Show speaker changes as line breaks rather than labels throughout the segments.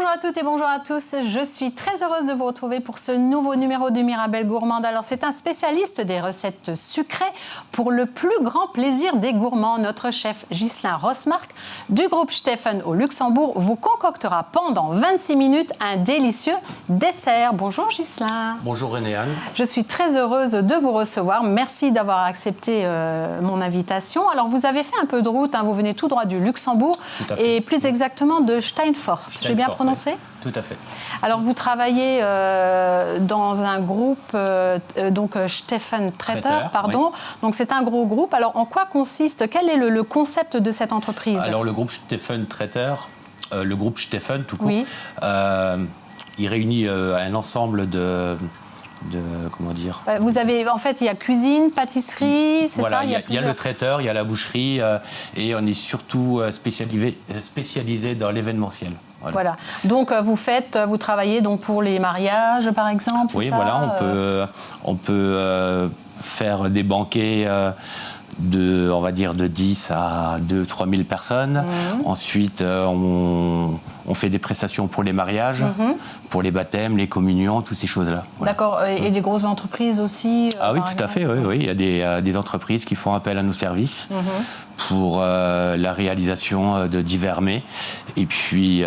Bonjour à toutes et bonjour à tous, je suis très heureuse de vous retrouver pour ce nouveau numéro du Mirabelle Gourmande. Alors c'est un spécialiste des recettes sucrées pour le plus grand plaisir des gourmands. Notre chef Ghislain Rosmark du groupe Steffen au Luxembourg vous concoctera pendant 26 minutes un délicieux dessert. Bonjour Ghislain.
Bonjour René-Anne.
Je suis très heureuse de vous recevoir. Merci d'avoir accepté mon invitation. Alors vous avez fait un peu de route, hein. Vous venez tout droit du Luxembourg et plus exactement de Steinfort. J'ai bien prononcé ?
Tout à fait.
Alors, vous travaillez dans un groupe, donc Steffen Tretter, pardon. Oui. Donc, c'est un gros groupe. Alors, en quoi consiste, quel est le concept de cette entreprise ?
Alors, le groupe Steffen Tretter, le groupe Steffen, tout court,
oui.
Il réunit un ensemble de comment dire.
Vous avez, en fait, il y a cuisine, pâtisserie, c'est
voilà,
ça ?
Il y a le traiteur, il y a la boucherie, et on est surtout spécialisé dans l'événementiel.
Voilà. Donc vous travaillez donc pour les mariages par exemple.
Oui,
ça
voilà, on peut faire des banquets on va dire de 10 à 2-3 000 personnes. Ensuite, on fait des prestations pour les mariages, pour les baptêmes, les communions, toutes ces choses-là. Voilà.
D'accord. Et des grosses entreprises aussi
Ah oui, tout à fait. Oui. Il y a des entreprises qui font appel à nos services pour la réalisation de divers mets. Et puis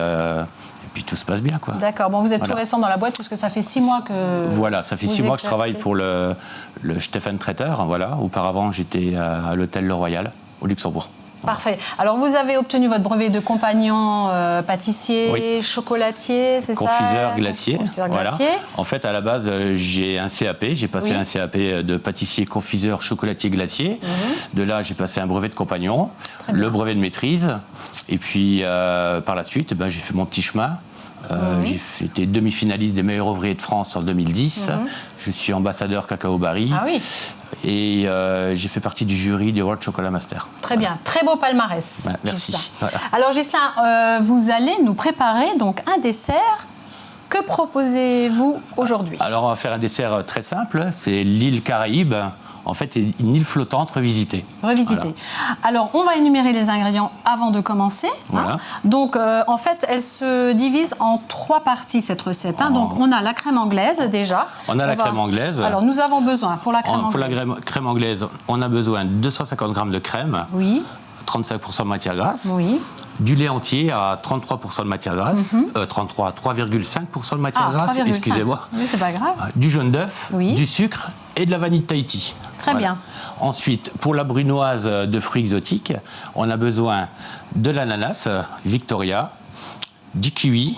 tout se passe bien, quoi.
D'accord. Bon, vous êtes tout récent dans la boîte parce que ça fait 6 mois que.
Voilà, ça fait 6 mois que je travaille pour le Steffen Tretter. Voilà. Auparavant, j'étais à l'hôtel Le Royal au Luxembourg.
Parfait. Alors, vous avez obtenu votre brevet de compagnon pâtissier, chocolatier, c'est ça ?
Confiseur glacier.
Confiseur
voilà.
glacier.
En fait, à la base, j'ai un CAP. J'ai passé un CAP de pâtissier, confiseur, chocolatier, glacier. De là, j'ai passé un brevet de compagnon, le brevet de maîtrise. Et puis, par la suite, j'ai fait mon petit chemin. J'ai été demi-finaliste des meilleurs ouvriers de France en 2010. Je suis ambassadeur Cacao Barry.
Ah oui.
Et j'ai fait partie du jury du World Chocolate Master.
Très bien, très beau palmarès.
Ouais, merci.
Voilà. Alors Ghislain, vous allez nous préparer donc un dessert. Que proposez-vous aujourd'hui ?
Alors on va faire un dessert très simple, c'est l'île Caraïbe. En fait, c'est une île flottante revisitée.
Revisitée. Voilà. Alors, on va énumérer les ingrédients avant de commencer.
Voilà.
Hein. Donc, en fait, elle se divise en 3 parties, cette recette. Hein. Donc, on a la crème anglaise, déjà.
On a la crème anglaise.
Alors, nous avons besoin, pour la crème anglaise.
Pour la crème anglaise, on a besoin de 250 g de crème.
Oui.
35% de matière grasse.
Oui.
Du lait entier à 33% de matière grasse. 3,5% de matière grasse,
3,5.
excusez-moi.
Oui, c'est pas grave.
Du jaune d'œuf,
oui.
du sucre et de la vanille de Tahiti.
Très bien.
Ensuite, pour la brunoise de fruits exotiques, on a besoin de l'ananas Victoria, du kiwi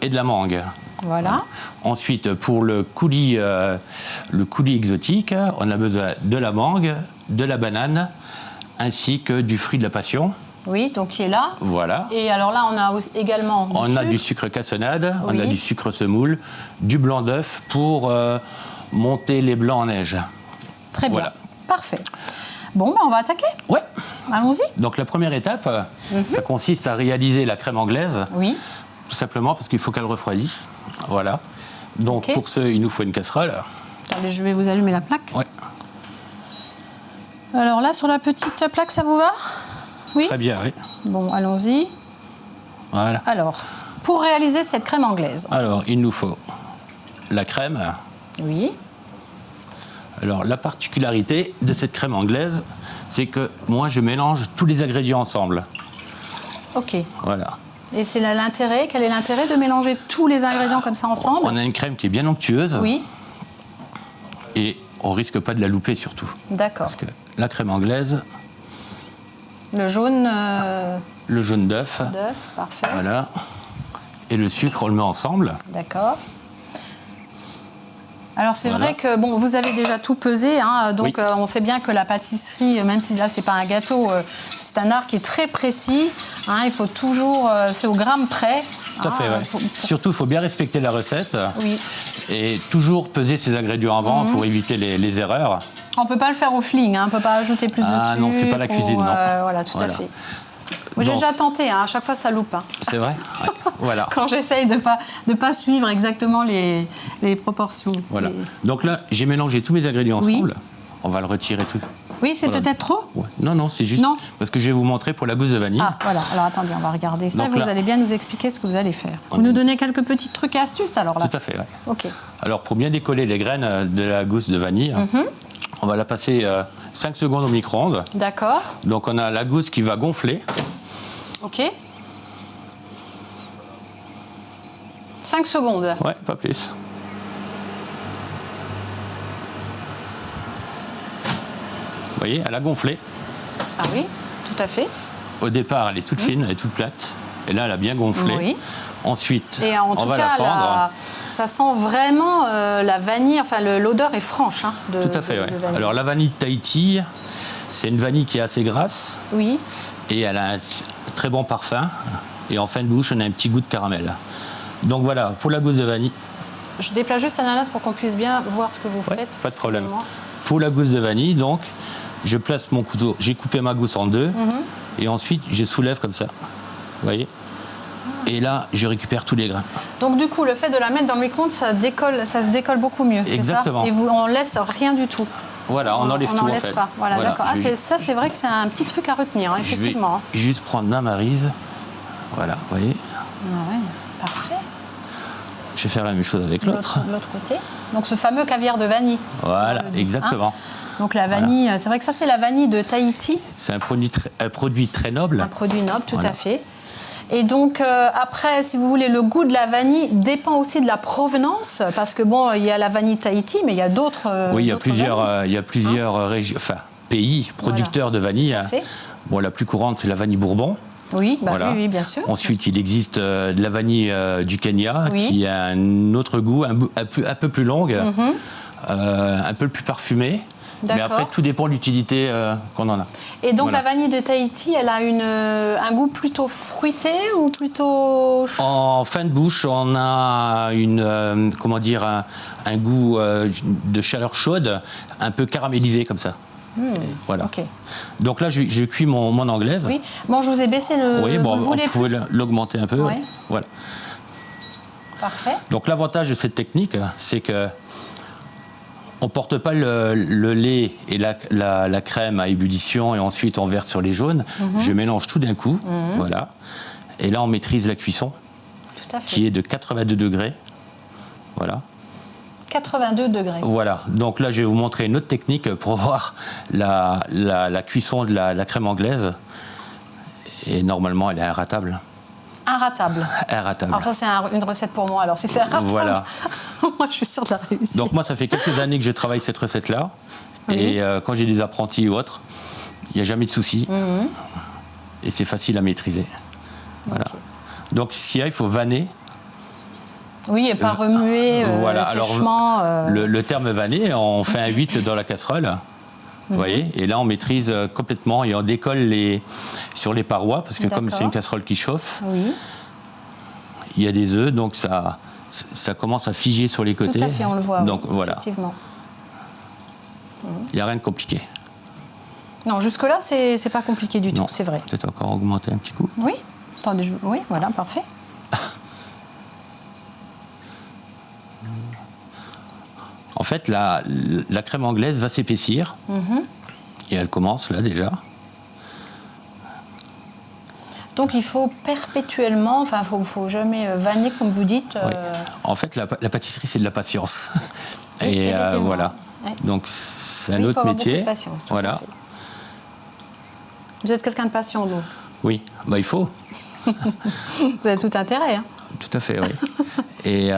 et de la mangue.
Voilà.
Ensuite, pour le coulis exotique, on a besoin de la mangue, de la banane, ainsi que du fruit de la passion.
Oui, donc qui est là.
Voilà.
Et alors là, on a également du sucre.
A du sucre cassonade,
oui.
On a du sucre semoule, du blanc d'œuf pour monter les blancs en neige.
Très bien. Voilà. Parfait. Bon, on va attaquer.
Ouais.
Allons-y.
Donc la première étape, ça consiste à réaliser la crème anglaise.
Oui.
Tout simplement parce qu'il faut qu'elle refroidisse. Voilà. Donc pour ce, il nous faut une casserole.
Attendez, je vais vous allumer la plaque.
Ouais.
Alors là, sur la petite plaque, ça vous va ? Oui.
Très bien, oui.
Bon, allons-y.
Voilà.
Alors, pour réaliser cette crème anglaise.
Alors, il nous faut la crème.
Oui.
Alors, la particularité de cette crème anglaise, c'est que moi, je mélange tous les ingrédients ensemble.
Ok.
Voilà.
Et c'est l'intérêt, quel est l'intérêt de mélanger tous les ingrédients comme ça ensemble ?
On a une crème qui est bien onctueuse.
Oui.
Et on risque pas de la louper surtout.
D'accord.
Parce que la crème anglaise...
Le jaune...
Le jaune d'œuf.
D'œuf, parfait.
Voilà. Et le sucre, on le met ensemble.
D'accord. Alors c'est vrai que bon, vous avez déjà tout pesé, hein, donc on sait bien que la pâtisserie, même si là c'est pas un gâteau, c'est un art qui est très précis. Hein, il faut toujours, c'est au gramme près.
Tout à fait. Ouais. Surtout, il faut bien respecter la recette.
Oui.
Et toujours peser ses ingrédients avant pour éviter les erreurs.
On peut pas le faire au feeling, hein, on peut pas ajouter plus de sucre.
Ah non, c'est pas la cuisine, non.
Voilà, tout à fait. Moi, j'ai déjà tenté, hein, à chaque fois ça loupe. Hein.
C'est vrai. Voilà.
Quand j'essaye de pas suivre exactement les proportions.
Voilà. Donc là, j'ai mélangé tous mes ingrédients ensemble. On va le retirer tout.
Oui, c'est peut-être trop.
Ouais. Non, c'est juste parce que je vais vous montrer pour la gousse de vanille.
Ah, voilà. Alors attendez, on va regarder ça.
Donc,
vous
là,
allez bien nous expliquer ce que vous allez faire. Vous nous donnez quelques petits trucs et astuces alors là.
Tout à fait, oui.
Ok.
Alors pour bien décoller les graines de la gousse de vanille, on va la passer 5 secondes au micro-ondes.
D'accord.
Donc on a la gousse qui va gonfler.
Ok. 5 secondes.
Ouais, pas plus. Vous voyez, elle a gonflé.
Ah oui, tout à fait.
Au départ, elle est toute fine, elle est toute plate. Et là, elle a bien gonflé.
Oui.
Ensuite,
Et en
on
tout
va
cas,
la fendre.
ça sent vraiment la vanille. Enfin, l'odeur est franche. Hein,
Tout à fait, oui.
vanille.
Alors la vanille de Tahiti, c'est une vanille qui est assez grasse.
Oui.
Et elle a un très bon parfum. Et en fin de bouche, on a un petit goût de caramel. Donc voilà, pour la gousse de vanille.
Je déplace juste Ananas pour qu'on puisse bien voir ce que vous
Ouais,
faites.
pas de problème.
Excusez-moi.
Pour la gousse de vanille, donc, je place mon couteau. J'ai coupé ma gousse en deux. Et ensuite, je soulève comme ça. Vous voyez ? Et là, je récupère tous les grains.
Donc du coup, le fait de la mettre dans le micro-ondes, ça se décolle beaucoup mieux.
Exactement.
Ça et on laisse rien du tout.
Voilà, on enlève tout en
laisse
fait.
pas. Voilà, d'accord. Ah, ça, c'est vrai que c'est un petit truc à retenir, hein, effectivement.
Je vais juste prendre ma maryse. Voilà, vous voyez.
Ah ouais, parfait.
Je vais faire la même chose avec l'autre.
L'autre côté. Donc ce fameux caviar de vanille.
Voilà, exactement.
Hein. Donc la vanille, c'est vrai que ça c'est la vanille de Tahiti.
C'est un produit très noble.
Un produit noble, tout à fait. Et donc après, si vous voulez, le goût de la vanille dépend aussi de la provenance, parce que bon, il y a la vanille Tahiti, mais il y a d'autres.
Oui, il y a plusieurs régions, enfin pays producteurs de vanille. Bon, la plus courante c'est la vanille Bourbon.
Oui, oui, bien sûr.
Ensuite, il existe de la vanille du Kenya qui a un autre goût, un peu plus longue, un peu plus parfumé. Mais après, tout dépend de l'utilité qu'on en a.
Et donc, la vanille de Tahiti, elle a un goût plutôt fruité ou plutôt...
En fin de bouche, on a un goût de chaleur chaude, un peu caramélisé comme ça. Voilà.
Okay.
Donc là, je cuis mon anglaise.
Oui. Bon, je vous ai baissé le...
Oui, bon,
vous
vous pouvez l'augmenter un peu.
Oui.
Voilà.
Parfait.
Donc l'avantage de cette technique, c'est que on porte pas le lait et la crème à ébullition et ensuite on verse sur les jaunes. Je mélange tout d'un coup, voilà. Et là, on maîtrise la cuisson,
tout à fait.
Qui est de 82 degrés, voilà.
82 degrés.
Voilà. Donc là, je vais vous montrer une autre technique pour voir la cuisson de la crème anglaise. Et normalement, elle est inratable.
Inratable.
Inratable.
Alors ça, c'est une recette pour moi. Alors si c'est inratable,
voilà.
moi, je suis sûre de la réussir.
Donc moi, ça fait quelques années que je travaille cette recette-là. Oui. Et quand j'ai des apprentis ou autres, il n'y a jamais de souci. Et c'est facile à maîtriser. Voilà. Okay. Donc ce qu'il y a, il faut vanner.
Oui, et pas remuer
voilà.
sèchement.
Alors, le terme vanner, on fait un 8 dans la casserole. Vous voyez, et là on maîtrise complètement et on décolle sur les parois parce que comme c'est une casserole qui chauffe, il y a des œufs, donc ça commence à figer sur les côtés.
Tout à fait, on le voit.
Donc voilà.
Effectivement.
Il n'y a rien de compliqué.
Non, jusque-là, c'est pas compliqué du tout, c'est vrai.
Peut-être encore augmenter un petit coup.
Oui, attendez, oui, voilà, parfait.
En fait, la crème anglaise va s'épaissir. Et elle commence là déjà.
Donc il faut perpétuellement, enfin il faut jamais vanner comme vous dites.
Oui. En fait, la pâtisserie c'est de la patience.
Et
voilà.
Oui.
Donc c'est un autre métier.
Beaucoup de patience, tout
voilà.
à fait. Vous êtes quelqu'un de patient, donc.
Oui, bah il faut.
Vous avez tout intérêt. Hein.
Tout à fait, oui. Et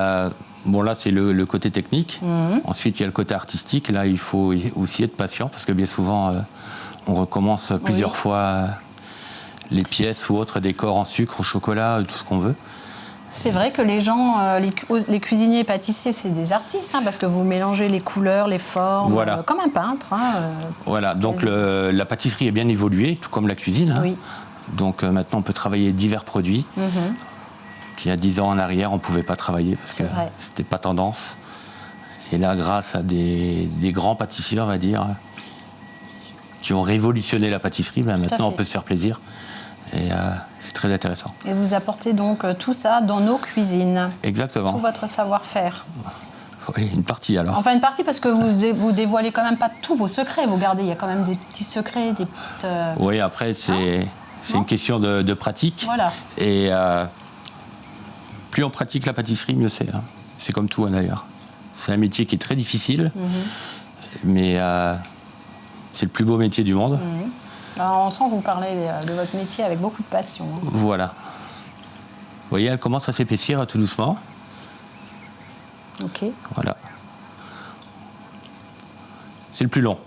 bon, là, c'est le côté technique. Ensuite, il y a le côté artistique. Là, il faut aussi être patient parce que bien souvent, on recommence plusieurs fois les pièces ou autres décors en sucre, au chocolat, tout ce qu'on veut.
C'est vrai que les gens, les cuisiniers et pâtissiers, c'est des artistes, hein, parce que vous mélangez les couleurs, les formes,
voilà.
Comme un peintre.
Voilà, donc la pâtisserie a bien évolué, tout comme la cuisine. Hein.
Oui.
Donc maintenant, on peut travailler divers produits. Il y a 10 ans en arrière, on ne pouvait pas travailler parce que ce n'était pas tendance. Et là, grâce à des grands pâtissiers, on va dire, qui ont révolutionné la pâtisserie, ben maintenant on peut se faire plaisir. Et c'est très intéressant.
Et vous apportez donc tout ça dans nos cuisines.
Exactement.
Tout votre savoir-faire.
Oui, une partie alors.
Enfin, une partie parce que vous dévoilez quand même pas tous vos secrets. Vous gardez, il y a quand même des petits secrets, des petites...
Oui, après, c'est une question de pratique.
Voilà.
Et plus on pratique la pâtisserie, mieux c'est. Hein. C'est comme tout, hein, d'ailleurs. C'est un métier qui est très difficile, mais c'est le plus beau métier du monde.
Alors, on sent que vous parlez de votre métier avec beaucoup de passion. Hein.
Voilà. Vous voyez, elle commence à s'épaissir tout doucement.
Ok.
Voilà. C'est le plus long.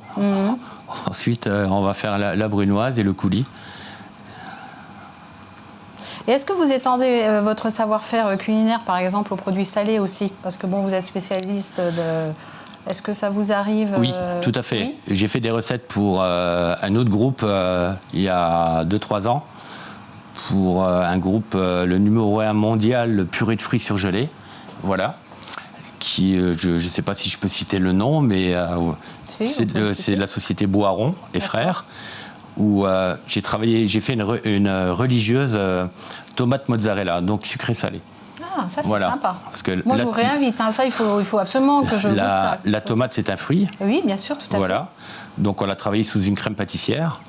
Ensuite, on va faire la brunoise et le coulis.
Et est-ce que vous étendez votre savoir-faire culinaire, par exemple, aux produits salés aussi? Parce que bon, vous êtes spécialiste de... Est-ce que ça vous arrive?
Oui, tout à fait.
Oui.
J'ai fait des recettes pour un autre groupe il y a 2-3 ans. Pour un groupe, le numéro 1 mondial, le purée de fruits surgelés. Voilà. Qui, je ne sais pas si je peux citer le nom, mais c'est la société Boiron et Frères, où j'ai fait une religieuse tomate mozzarella, donc sucré-salé.
Ah, ça c'est
voilà.
sympa.
Parce que
moi je vous réinvite, hein. Ça il faut absolument que je goûte ça.
La tomate c'est un fruit.
Oui, bien sûr, tout à fait.
Voilà. Donc on l'a travaillé sous une crème pâtissière.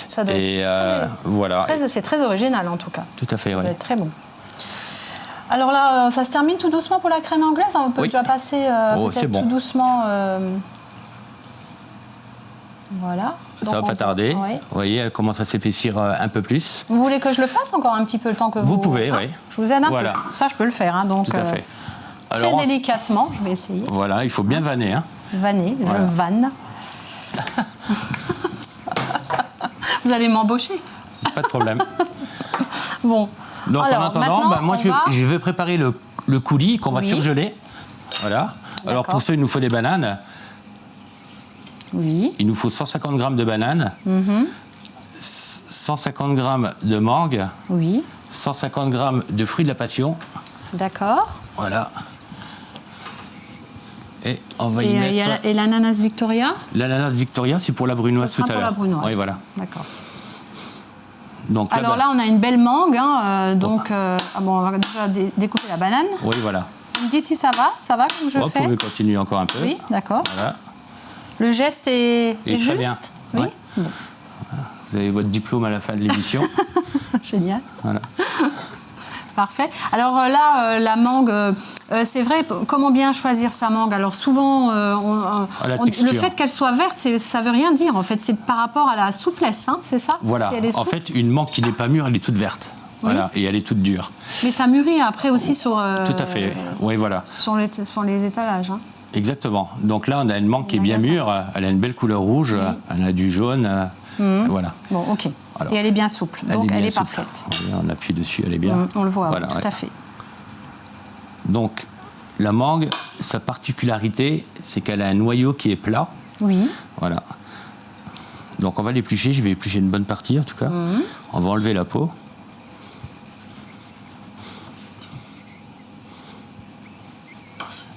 Ça doit être
voilà.
C'est très original en tout cas.
Tout à fait, oui.
Ça doit être très bon. Alors là, ça se termine tout doucement pour la crème anglaise. On peut déjà passer
c'est bon.
tout doucement. Voilà.
Ça va pas tarder.
Oui.
Vous voyez, elle commence à s'épaissir un peu plus.
Vous voulez que je le fasse encore un petit peu le temps que vous...
Vous pouvez, oui.
Je vous aide un
voilà.
peu. Ça, je peux le faire. Hein, donc,
tout à fait.
Alors, très délicatement, je vais essayer.
Voilà, il faut bien vanner. Hein.
Vanner, voilà. Je vanne. Vous allez m'embaucher.
Pas de problème.
Bon.
Donc alors, en attendant, moi je vais préparer le coulis qu'on va surgeler. Voilà. Alors pour ça, il nous faut des bananes.
Oui.
Il nous faut 150 g de bananes, 150 g de mangue,
oui.
150 g de fruits de la passion.
D'accord.
Voilà. Et on va y mettre...
Et l'ananas Victoria?
L'ananas Victoria, c'est pour la brunoise tout à l'heure.
Pour la brunoise.
Oui, voilà.
D'accord.
Donc,
alors là, on a une belle mangue. Hein, donc, on va déjà découper la banane.
Oui, voilà.
Vous me dites si ça va? Ça va comme je fais?
Vous pouvez continuer encore un peu.
Oui, d'accord.
Voilà.
Le geste est
très
juste.
bien.
Oui.
Ouais.
Bon.
Vous avez votre diplôme à la fin de l'émission.
Génial.
Voilà.
Parfait. Alors là, la mangue, c'est vrai, comment bien choisir sa mangue? Alors souvent, le fait qu'elle soit verte, ça ne veut rien dire. En fait, c'est par rapport à la souplesse, hein, c'est ça?
Voilà.
Si elle est
en fait, une mangue qui n'est pas mûre, elle est toute verte. Voilà. Et elle est toute dure.
Mais ça mûrit après aussi sur...
Tout à fait. Oui, voilà.
Sur les étalages. Hein.
Exactement. Donc là, on a une mangue qui est bien mûre. Elle a une belle couleur rouge. Elle a du jaune. Voilà.
Bon, ok. Alors, et elle est bien souple, donc elle est parfaite.
On appuie dessus, elle est bien.
On le voit,
voilà,
tout à fait.
Donc, la mangue, sa particularité, c'est qu'elle a un noyau qui est plat.
Oui.
Voilà. Donc, on va l'éplucher. Je vais éplucher une bonne partie, en tout cas. On va enlever la peau.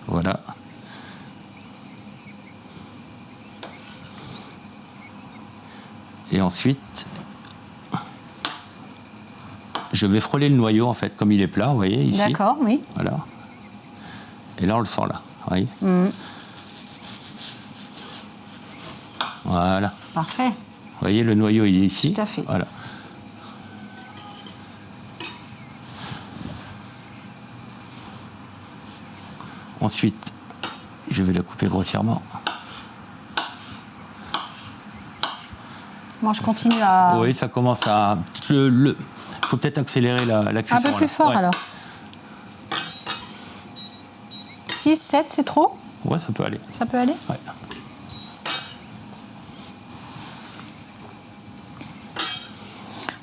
Voilà. Et ensuite, je vais frôler le noyau, en fait, comme il est plat, vous voyez, ici.
D'accord, oui.
Voilà. Et là, on le sent, là. Vous voyez Voilà.
Parfait.
Vous voyez, le noyau, il est ici.
Tout à fait.
Voilà. Ensuite, je vais la couper grossièrement.
Moi, je continue à...
Oui, ça commence à... Il faut peut-être accélérer la cuisson.
Un peu plus fort,
ouais.
alors. 6, 7, c'est trop?
Ouais, ça peut aller.
Ça peut aller?
Ouais.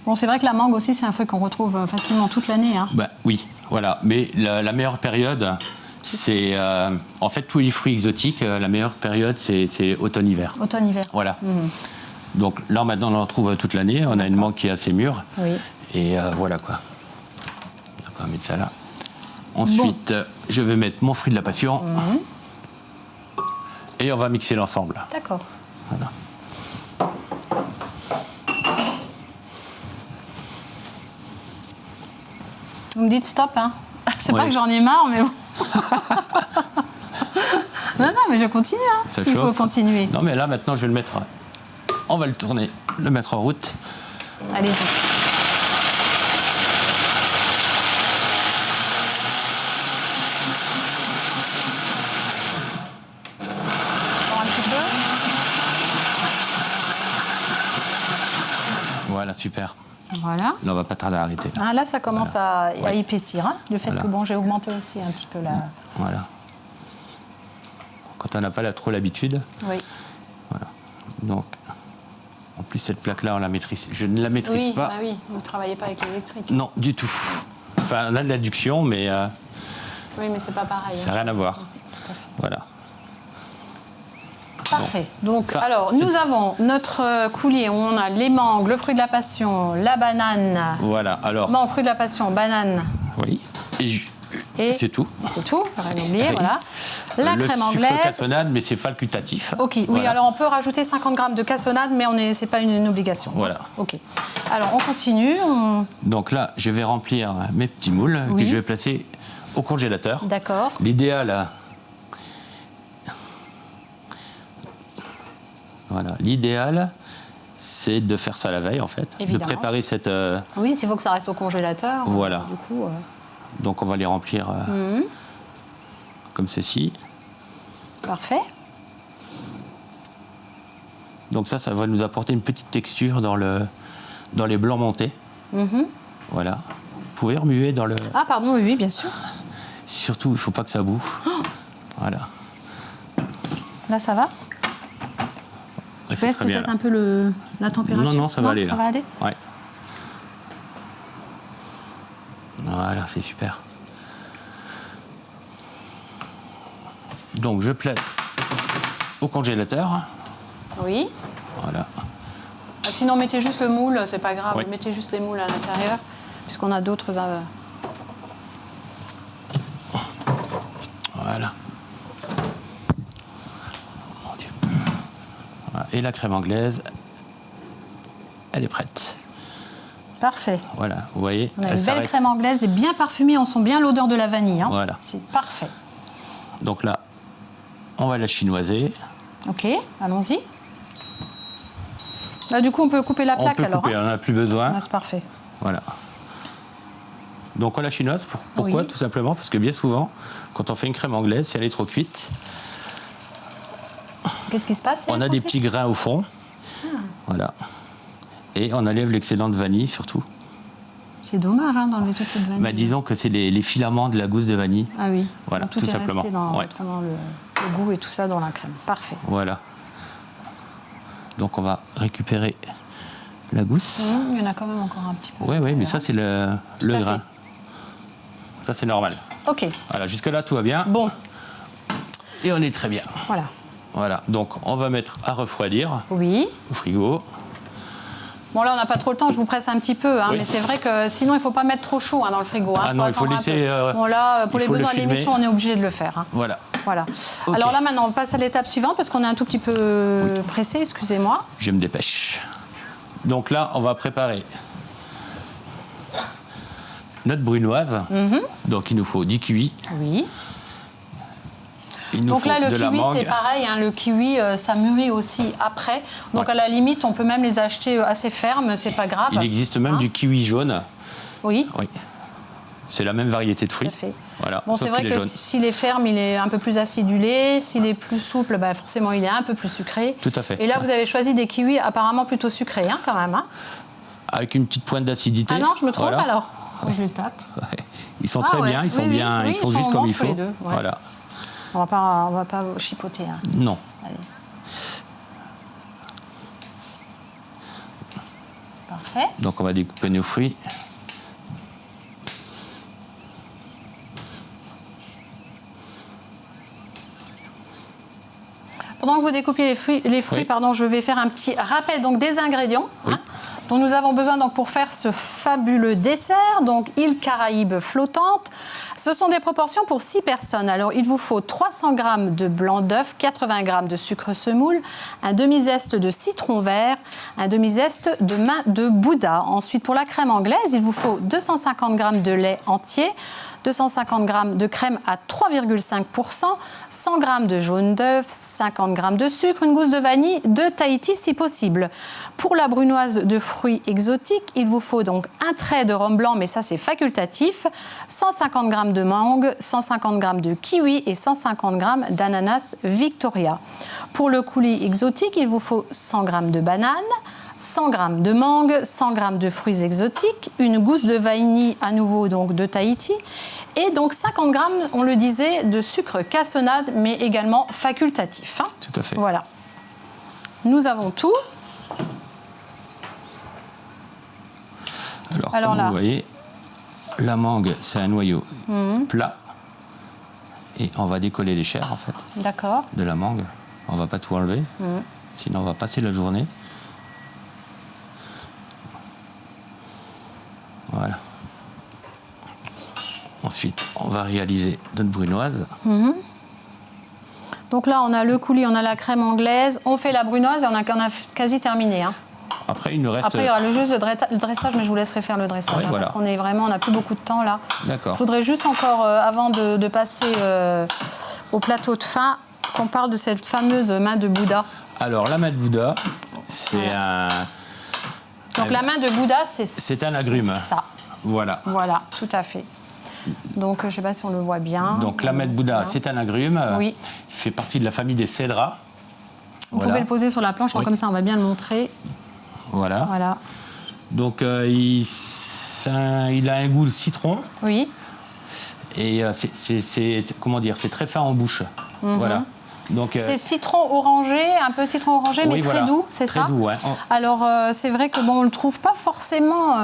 Bon, c'est vrai que la mangue aussi, c'est un fruit qu'on retrouve facilement toute l'année. Hein.
Ben, oui, voilà. Mais la meilleure période, c'est... en fait, tous les fruits exotiques, la meilleure période, c'est automne-hiver.
Automne-hiver.
Voilà. Donc là, maintenant, on en trouve toute l'année. On a une mangue qui est assez mûre.
Oui.
Et voilà, quoi. Donc, on va mettre ça là. Ensuite, je vais mettre mon fruit de la passion. Et on va mixer l'ensemble.
D'accord.
Voilà.
Vous me dites stop, hein? C'est pas que j'en ai marre, mais bon. mais je continue, hein,
Ça
s'il faut
chauffe.
continuer.
Non, mais là, maintenant, je vais le mettre... On va le tourner, le mettre en route.
Allez-y. Encore un petit peu.
Voilà, super.
Voilà.
Là, on va pas tarder à arrêter.
Ah, là, ça commence à
Ouais.
épaissir, hein, du fait
Voilà.
que bon, j'ai augmenté aussi un petit peu la...
Voilà. Quand on n'a pas trop l'habitude.
Oui.
Voilà. Donc, en plus, cette plaque-là, on la maîtrise. Je ne la maîtrise
Oui,
pas.
bah oui, vous ne travaillez pas avec l'électrique.
Non, du tout. Enfin, on a de l'adduction, mais
Oui, mais c'est pas pareil.
ça n'a rien à voir.
Tout à fait.
Voilà.
Parfait. Donc,
Ça,
alors,
c'est-
nous avons notre coulier où on a les mangues, le fruit de la passion, la banane.
Voilà, alors,
Non, fruit de la passion, banane,
oui.
Et-
c'est tout.
c'est tout, rien oublier,
Oui.
voilà. La
Le
crème
sucre
anglaise.
cassonade, mais c'est facultatif.
Ok, oui,
Voilà.
alors on peut rajouter 50 grammes de cassonade, mais c'est pas une obligation.
Voilà.
Ok. Alors, on continue.
Donc là, je vais remplir mes petits moules
Oui.
que je vais placer au congélateur.
D'accord.
L'idéal, voilà, l'idéal, c'est de faire ça la veille en fait,
Évidemment.
de préparer cette.
Oui, s'il faut que ça reste au congélateur.
Voilà.
Du coup,
Donc on va les remplir comme ceci.
parfait.
Donc ça va nous apporter une petite texture dans les blancs montés. Voilà. Vous pouvez remuer dans le.
Ah, pardon, oui, bien sûr.
Surtout, il ne faut pas que ça bouffe. Voilà.
Là, ça va. Je
Ça
baisse
serait bien,
peut-être
là.
un peu la température.
Non, ça va aller
Ça
là.
va aller.
Ouais. Voilà, c'est super. Donc je place au congélateur.
Oui.
Voilà.
Ah, sinon, mettez juste le moule, c'est pas grave.
Oui.
Mettez juste les moules à l'intérieur, puisqu'on a d'autres.
Voilà. Mon Dieu. Voilà. Et la crème anglaise, elle est prête.
Parfait.
Voilà, vous voyez,
On a
elle
une belle
s'arrête.
crème anglaise et bien parfumée. On sent bien l'odeur de la vanille. Hein.
Voilà.
C'est parfait.
Donc là, on va la chinoiser.
Ok, allons-y. Là, du coup, on peut couper la
On
plaque
peut
alors.
couper,
Hein.
on n'en a plus besoin.
Ah, c'est parfait.
Voilà. Donc on la chinoise, pourquoi?
Oui.
Tout simplement parce que bien souvent, quand on fait une crème anglaise, si elle est trop cuite,
Qu'est-ce qui se passe?
on a des petits grains au fond. Voilà. Et on enlève l'excédent de vanille surtout.
C'est dommage hein, d'enlever toute cette vanille.
Bah, disons que c'est les filaments de la gousse de vanille.
Ah oui.
Voilà,
Donc, tout
tout
est
simplement.
resté dans,
Ouais.
dans le goût et tout ça dans la crème. Parfait.
Voilà. Donc on va récupérer la gousse.
Il y en a quand même encore un petit peu.
Oui, oui, mais ça c'est le
à
grain.
fait.
Ça c'est normal.
Ok.
Voilà, jusque-là tout va bien.
Bon,
Et on est très bien.
voilà.
Voilà, donc on va mettre à refroidir
Oui.
au frigo.
Bon, là, on n'a pas trop le temps, je vous presse un petit peu, hein,
Oui.
mais c'est vrai que sinon, il ne faut pas mettre trop chaud hein, dans le frigo. Hein,
Ah non, il faut
attendre un
laisser,
peu. Bon, là, pour
il
les
faut le
besoins de
filmer.
l'émission, on est obligé de le faire. Hein.
Voilà.
Voilà.
Ok.
Alors là, maintenant, on passe à l'étape suivante parce qu'on est un tout petit peu pressé, excusez-moi.
Je me dépêche. Donc là, on va préparer notre brunoise. Donc il nous faut 10 kiwis.
Oui.
Il nous
Donc
faut
là,
de
le
la
kiwi,
mangue.
c'est pareil. Hein, le kiwi, ça mûrit aussi après. Donc
Ouais.
à la limite, on peut même les acheter assez fermes, c'est pas grave.
Il existe même
Hein.
du kiwi jaune.
Oui,
Oui. C'est la même variété de
tout
fruits.
à fait.
Voilà.
Bon,
sauf
c'est vrai
qu'il
que
est jaune.
s'il est ferme, il est un peu plus acidulé. S'il est plus souple, bah, forcément, il est un peu plus sucré.
Tout à fait.
Et là, vous avez choisi des kiwis apparemment plutôt sucrés, hein, quand même. Hein.
Avec une petite pointe d'acidité.
Ah non, je me trompe
Voilà.
alors. Oui, je les tâte.
Ouais. Ils sont
Ah
très
ouais.
bien, ils sont
Oui, oui.
bien,
Oui,
ils sont
ils
juste
sont
comme
bons
il
tous les
faut.
deux, ouais.
Voilà.
On va pas chipoter. Hein.
Non.
Allez. Parfait.
Donc on va découper nos fruits.
Pendant que vous découpez les fruits,
Oui.
pardon, je vais faire un petit rappel donc, des ingrédients.
Oui.
Hein. dont nous avons besoin donc pour faire ce fabuleux dessert. Donc, île Caraïbes flottante. Ce sont des proportions pour 6 personnes. Alors, il vous faut 300 g de blanc d'œuf, 80 g de sucre semoule, un demi-zeste de citron vert, un demi-zeste de main de Bouddha. Ensuite, pour la crème anglaise, il vous faut 250 g de lait entier, 250 g de crème à 3,5%, 100 g de jaune d'œuf, 50 g de sucre, une gousse de vanille, de Tahiti si possible. Pour la brunoise de fruits exotiques, il vous faut donc un trait de rhum blanc, mais ça c'est facultatif, 150 g de mangue, 150 g de kiwi et 150 g d'ananas Victoria. Pour le coulis exotique, il vous faut 100 g de banane, 100 g de mangue, 100 g de fruits exotiques, une gousse de vanille à nouveau donc de Tahiti et donc 50 g, on le disait, de sucre cassonade mais également facultatif. Hein.
Tout à fait.
Voilà. Nous avons tout.
Alors comme vous voyez, la mangue c'est un noyau plat et on va décoller les chairs en fait.
D'accord.
De la mangue. On va pas tout enlever, sinon on va passer la journée. Voilà. Ensuite, on va réaliser notre brunoise.
Donc là, on a le coulis, on a la crème anglaise, on fait la brunoise et on a quasi terminé. Hein.
Après, il nous reste...
Après, il y aura le jeu de dressage, mais je vous laisserai faire le dressage.
Ouais, voilà.
Parce qu'on est vraiment, on n'a plus beaucoup de temps là.
D'accord.
Je voudrais juste encore, avant de passer au plateau de fin, qu'on parle de cette fameuse main de Bouddha.
Alors, la main de Bouddha, c'est un...
Donc la main de Bouddha, c'est
un agrume.
Ça.
Voilà.
Voilà, tout à fait. Donc, je ne sais pas si on le voit bien.
Donc, la main de Bouddha, c'est un agrume.
Oui.
Il fait partie de la famille des cédras.
Vous pouvez le poser sur la planche, comme ça, on va bien le montrer.
Voilà.
Voilà.
Donc, il a un goût de citron.
Oui.
Et comment dire, c'est très fin en bouche. Voilà. Donc,
c'est citron orangé, un peu citron orangé, mais très doux, c'est ça?
Très doux, ouais.
Alors, c'est vrai que bon, on le trouve pas forcément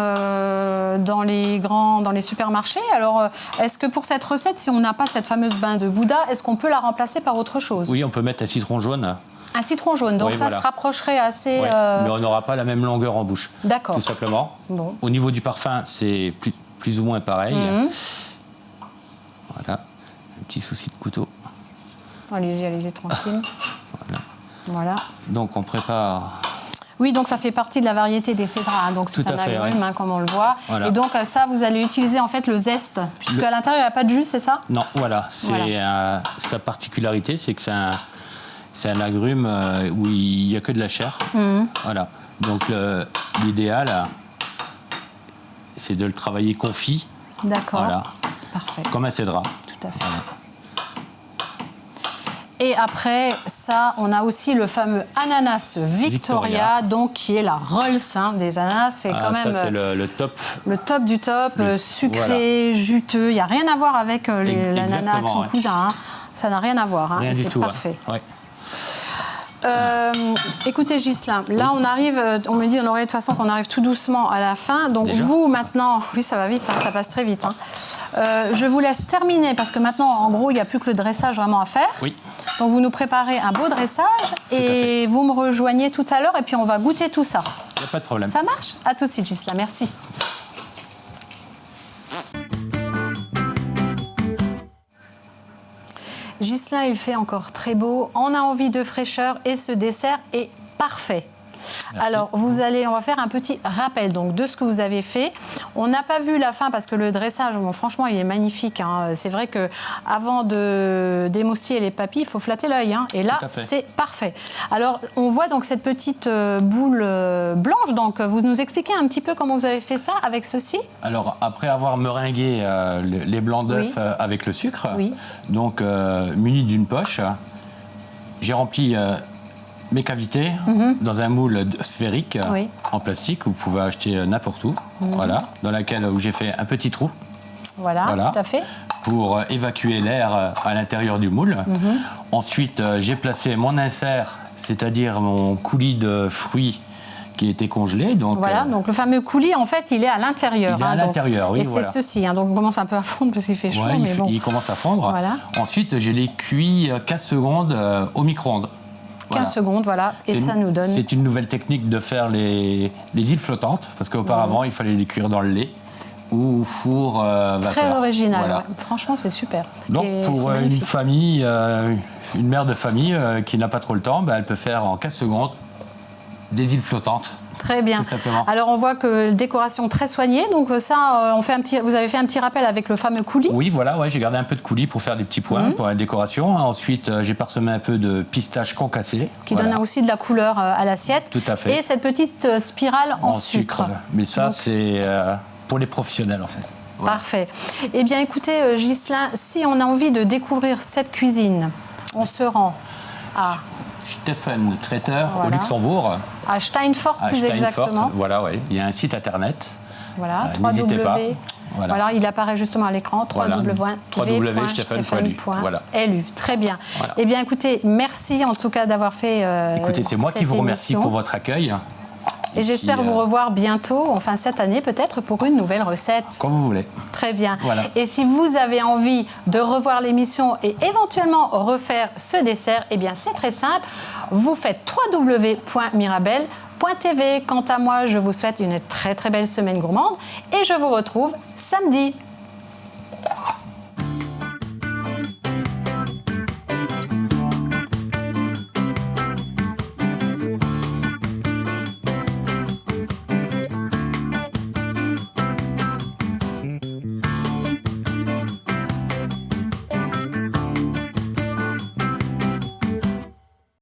dans les supermarchés. Alors, est-ce que pour cette recette, si on n'a pas cette fameuse bain de Bouddha, est-ce qu'on peut la remplacer par autre chose?
Oui, on peut mettre un citron jaune.
Un citron jaune, donc
oui,
ça se rapprocherait assez...
Mais on n'aura pas la même longueur en bouche.
D'accord.
Tout simplement.
Bon.
Au niveau du parfum, c'est plus ou moins pareil. Voilà. Un petit souci de couteau.
Allez-y, tranquille. Voilà.
Donc, on prépare...
Oui, donc ça fait partie de la variété des cédras. Hein, donc c'est un agrume, hein, comme on le voit. Voilà. Et donc ça, vous allez utiliser en fait le zeste, puisque à l'intérieur, il n'y a pas de jus, c'est ça? Non,
voilà. Sa particularité, c'est que c'est un agrume où il n'y a que de la chair. Voilà. Donc l'idéal, c'est de le travailler confit.
D'accord.
Voilà.
Parfait.
Comme un cédra.
Tout à fait. Voilà. Et après ça, on a aussi le fameux ananas Victoria. Donc qui est la Rolls des ananas. C'est quand même
ça, c'est le top.
Le top du top, sucré, juteux. Il n'y a rien à voir avec l'ananas avec son cousin. Hein. Ça n'a rien à voir. Hein.
Rien du tout.
Parfait.
Ouais.
Écoutez Ghislain, là on arrive, on me dit dans l'oreille de toute façon qu'on arrive tout doucement à la fin. Donc
déjà
vous maintenant, oui ça va vite, ça passe très vite. Je vous laisse terminer parce que maintenant en gros il n'y a plus que le dressage vraiment à faire.
Oui.
Donc vous nous préparez un beau dressage et vous me rejoignez tout à l'heure et puis on va goûter tout ça.
Il n'y a pas de problème.
Ça marche? À tout de suite Ghislain, merci. Ghislain, il fait encore très beau, on a envie de fraîcheur et ce dessert est parfait. Merci. Alors, on va faire un petit rappel donc, de ce que vous avez fait. On n'a pas vu la fin parce que le dressage, bon, franchement, il est magnifique. Hein. C'est vrai qu'avant de d'émoustiller les papilles, il faut flatter l'œil. Hein. Et là, c'est parfait. Alors, on voit donc cette petite boule blanche. Donc, vous nous expliquez un petit peu comment vous avez fait ça avec ceci? Alors,
après avoir meringué les blancs d'œufs avec le sucre, donc muni d'une poche, j'ai rempli... mes cavités dans un moule sphérique en plastique, vous pouvez acheter n'importe où, voilà, dans laquelle où j'ai fait un petit trou.
Voilà, tout à fait.
Pour évacuer l'air à l'intérieur du moule. Ensuite, j'ai placé mon insert, c'est-à-dire mon coulis de fruits qui était congelé. Donc,
voilà, donc le fameux coulis, en fait, il est à l'intérieur.
Il est à l'intérieur, oui.
Et c'est ceci, hein, donc on commence un peu à fondre parce qu'il fait chaud.
Il commence à fondre.
Voilà.
Ensuite, je l'ai cuit 15 secondes au micro-ondes.
15 secondes, voilà, et ça nous donne...
C'est une nouvelle technique de faire les îles flottantes, parce qu'auparavant, il fallait les cuire dans le lait ou au four vapeur.
Très original,
Voilà.
ouais. Franchement, c'est super.
Donc,
Et
pour
c'est
une
magnifique.
famille, une mère de famille qui n'a pas trop le temps, elle peut faire en 15 secondes des îles flottantes.
Très bien.
Tout simplement.
Alors, on voit que décoration très soignée. Donc, ça, vous avez fait un petit rappel avec le fameux coulis.
Oui, voilà, ouais, j'ai gardé un peu de coulis pour faire des petits points pour la décoration. Ensuite, j'ai parsemé un peu de pistache concassé.
Qui donne aussi de la couleur à l'assiette.
Tout à fait.
Et cette petite spirale en sucre.
Mais ça,
Donc,
c'est pour les professionnels, en fait. Voilà.
Parfait. Eh bien, écoutez, Ghislain, si on a envie de découvrir cette cuisine, on se rend à
Stephen, le traiteur,
Voilà.
au Luxembourg.
à Steinfort,
À
plus
Steinfort,
exactement.
voilà, ouais. Il y a un site internet.
Voilà,
N'hésitez pas.
Voilà, il apparaît justement à l'écran,
Voilà.
www.stephen.lu.
Voilà.
Très bien.
Voilà.
Eh bien, écoutez, merci en tout cas d'avoir fait
Écoutez, c'est moi qui
cette
vous remercie
émission.
pour votre accueil.
Et j'espère
puis,
vous revoir bientôt, enfin cette année peut-être, pour une nouvelle recette.
Quand vous voulez.
Très bien.
Voilà.
Et si vous avez envie de revoir l'émission et éventuellement refaire ce dessert, eh bien c'est très simple. Vous faites www.mirabelle.tv. Quant à moi, je vous souhaite une très très belle semaine gourmande et je vous retrouve samedi.